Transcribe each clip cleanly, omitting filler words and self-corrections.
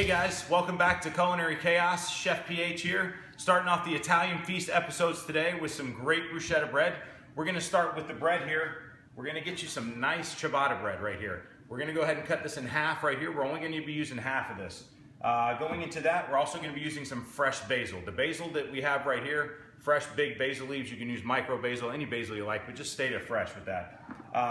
Hey guys, welcome back to Culinary Chaos. Chef PH here, starting off the Italian Feast episodes today with some great bruschetta bread. We're gonna start with the bread here. We're gonna get you some nice ciabatta bread right here. We're gonna go ahead and cut this in half right here. We're only gonna be using half of this. Going into that, we're also gonna be using some fresh basil. The basil that we have right here, fresh big basil leaves. You can use micro basil, any basil you like, but just stay fresh with that.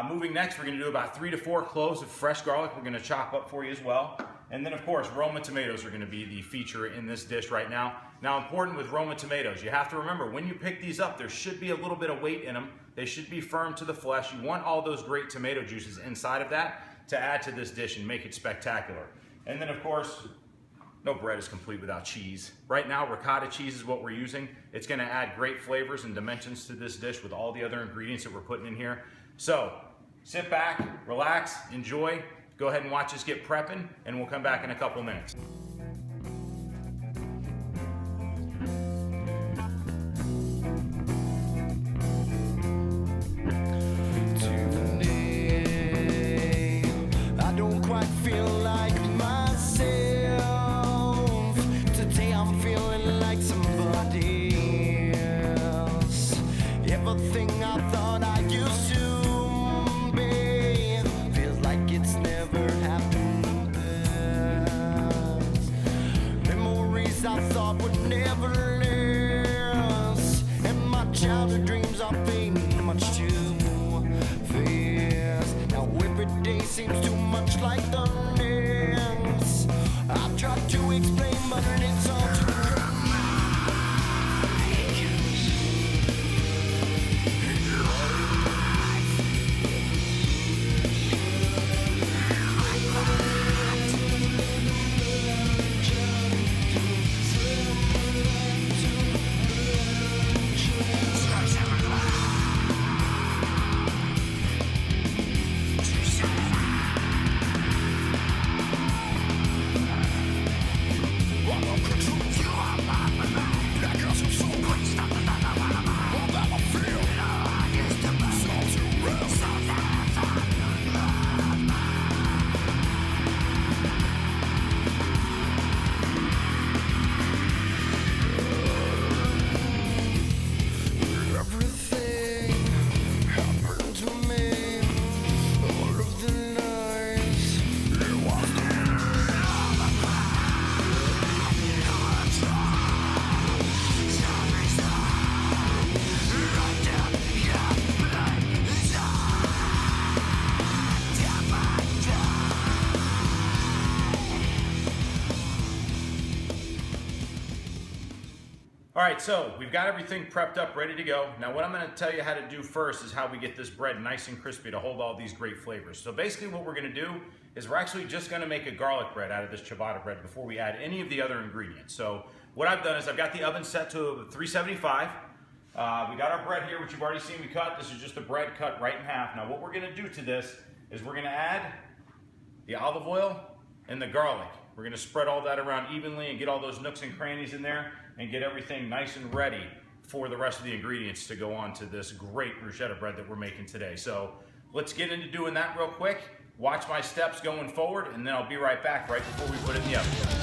Moving next, we're gonna do about 3 to 4 cloves of fresh garlic. We're gonna chop up for you as well. And then of course, Roma tomatoes are gonna be the feature in this dish right now. Now, important with Roma tomatoes, you have to remember when you pick these up, there should be a little bit of weight in them. They should be firm to the flesh. You want all those great tomato juices inside of that to add to this dish and make it spectacular. And then of course, no bread is complete without cheese. Right now, ricotta cheese is what we're using. It's gonna add great flavors and dimensions to this dish with all the other ingredients that we're putting in here. So, sit back, relax, enjoy. Go ahead and watch us get prepping, and we'll come back in a couple minutes. Today, I don't quite feel like myself. Today I'm feeling like somebody else. Everything I thought I used to be feels like it's never happened best. Memories I thought would never last, and my childhood dreams are fading much too fast. Now every day seems too much like the next. I've tried to explain, but it's all too All right, so we've got everything prepped up, ready to go. Now what I'm gonna tell you how to do first is how we get this bread nice and crispy to hold all these great flavors. So basically what we're gonna do is we're actually just gonna make a garlic bread out of this ciabatta bread before we add any of the other ingredients. So what I've done is I've got the oven set to 375. We got our bread here, which you've already seen me cut. This is just the bread cut right in half. Now what we're gonna do to this is we're gonna add the olive oil and the garlic. We're gonna spread all that around evenly and get all those nooks and crannies in there and get everything nice and ready for the rest of the ingredients to go on to this great bruschetta bread that we're making today. So let's get into doing that real quick. Watch my steps going forward, and then I'll be right back right before we put it in the oven.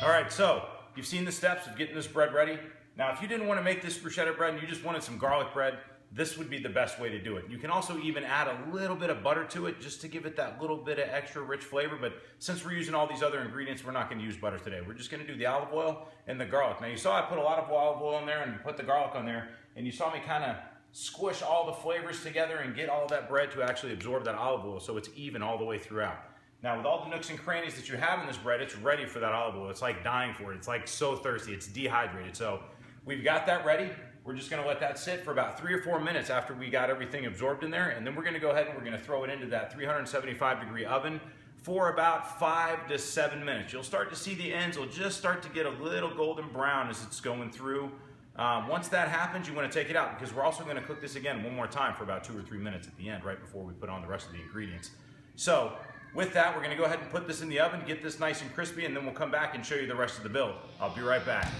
All right, so you've seen the steps of getting this bread ready. Now, if you didn't want to make this bruschetta bread and you just wanted some garlic bread, this would be the best way to do it. You can also even add a little bit of butter to it just to give it that little bit of extra rich flavor. But since we're using all these other ingredients, we're not going to use butter today. We're just going to do the olive oil and the garlic. Now, you saw I put a lot of olive oil in there and put the garlic on there, and you saw me kind of squish all the flavors together and get all of that bread to actually absorb that olive oil so it's even all the way throughout. Now with all the nooks and crannies that you have in this bread, it's ready for that olive oil. It's like dying for it. It's like so thirsty, it's dehydrated. So we've got that ready. We're just gonna let that sit for about 3 or 4 minutes after we got everything absorbed in there, and then we're gonna go ahead and we're gonna throw it into that 375-degree oven for about 5 to 7 minutes. You'll start to see the ends will just start to get a little golden brown as it's going through. Once that happens, you want to take it out because we're also going to cook this again one more time for about 2 or 3 minutes at the end, right before we put on the rest of the ingredients. So with that, we're going to go ahead and put this in the oven, get this nice and crispy, and then we'll come back and show you the rest of the build. I'll be right back.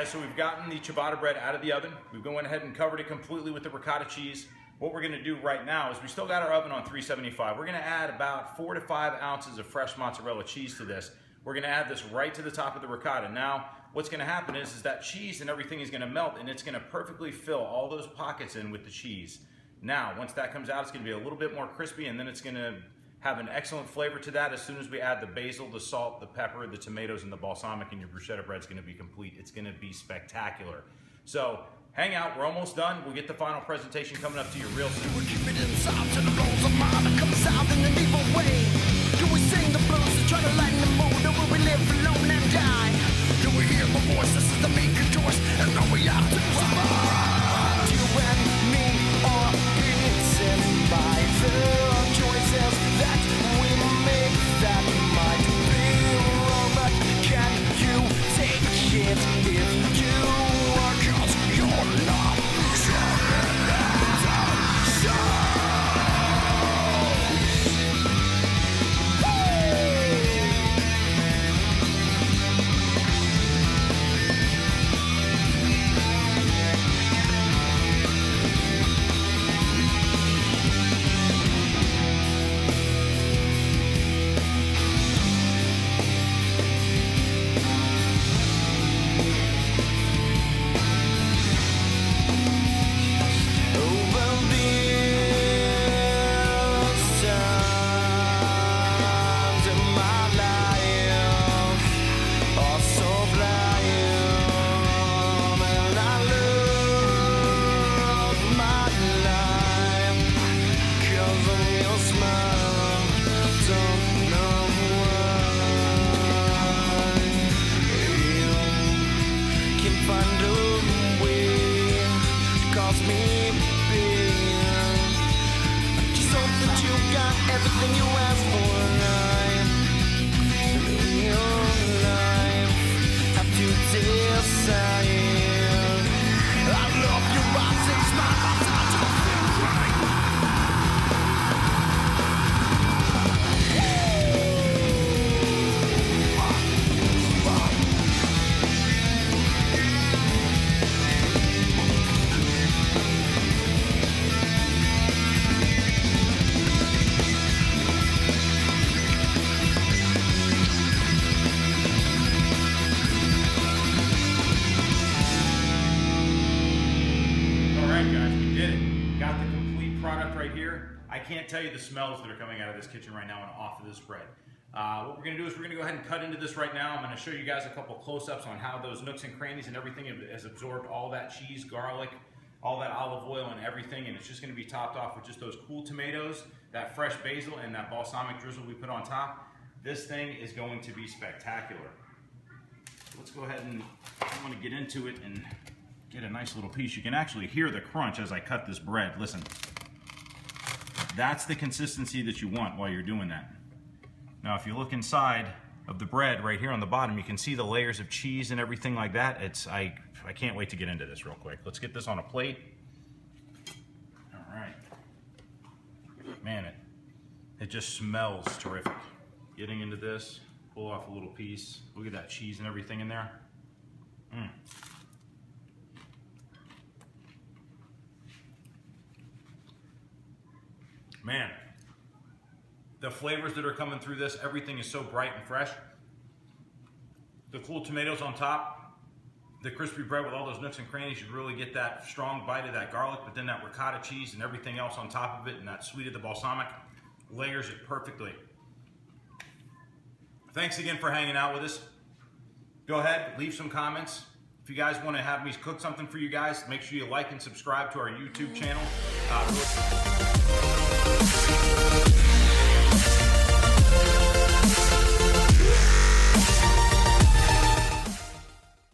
So we've gotten the ciabatta bread out of the oven. We've gone ahead and covered it completely with the ricotta cheese. What we're gonna do right now is we still got our oven on 375. We're gonna add about 4 to 5 ounces of fresh mozzarella cheese to this. We're gonna add this right to the top of the ricotta. Now, what's gonna happen is that cheese and everything is gonna melt and it's gonna perfectly fill all those pockets in with the cheese. Now, once that comes out, it's gonna be a little bit more crispy and then it's gonna have an excellent flavor to that. As soon as we add the basil, the salt, the pepper, the tomatoes, and the balsamic, and your bruschetta bread's gonna be complete. It's gonna be spectacular. So hang out, we're almost done. We'll get the final presentation coming up to you real soon. We keep it inside till the rolls of mine comes out in an evil way. Do we sing the blues to try to lighten the mood, or will we live alone and die? Do we hear the voices of the main choice, and know we have to survive? You and me are beaten by the choices that we make that might be wrong, but can you take it if you are, 'cause you're not everything you ask for in your life. Have to decide. I love your eyes and smile. I don't feel right. I can't tell you the smells that are coming out of this kitchen right now and off of this bread. What we're going to do is we're going to go ahead and cut into this right now. I'm going to show you guys a couple close-ups on how those nooks and crannies and everything has absorbed all that cheese, garlic, all that olive oil and everything, and it's just going to be topped off with just those cool tomatoes, that fresh basil, and that balsamic drizzle we put on top. This thing is going to be spectacular. Let's go ahead and I want to get into it and get a nice little piece. You can actually hear the crunch as I cut this bread. Listen. That's the consistency that you want while you're doing that. Now, if you look inside of the bread right here on the bottom, you can see the layers of cheese and everything like that. I can't wait to get into this real quick. Let's get this on a plate. All right. Man, it just smells terrific. Getting into this, pull off a little piece. Look at that cheese and everything in there. Man, the flavors that are coming through this, everything is so bright and fresh. The cool tomatoes on top, the crispy bread with all those nooks and crannies, you really get that strong bite of that garlic, but then that ricotta cheese and everything else on top of it, and that sweet of the balsamic layers it perfectly. Thanks again for hanging out with us. Go ahead, leave some comments. If you guys want to have me cook something for you guys, make sure you like and subscribe to our YouTube channel.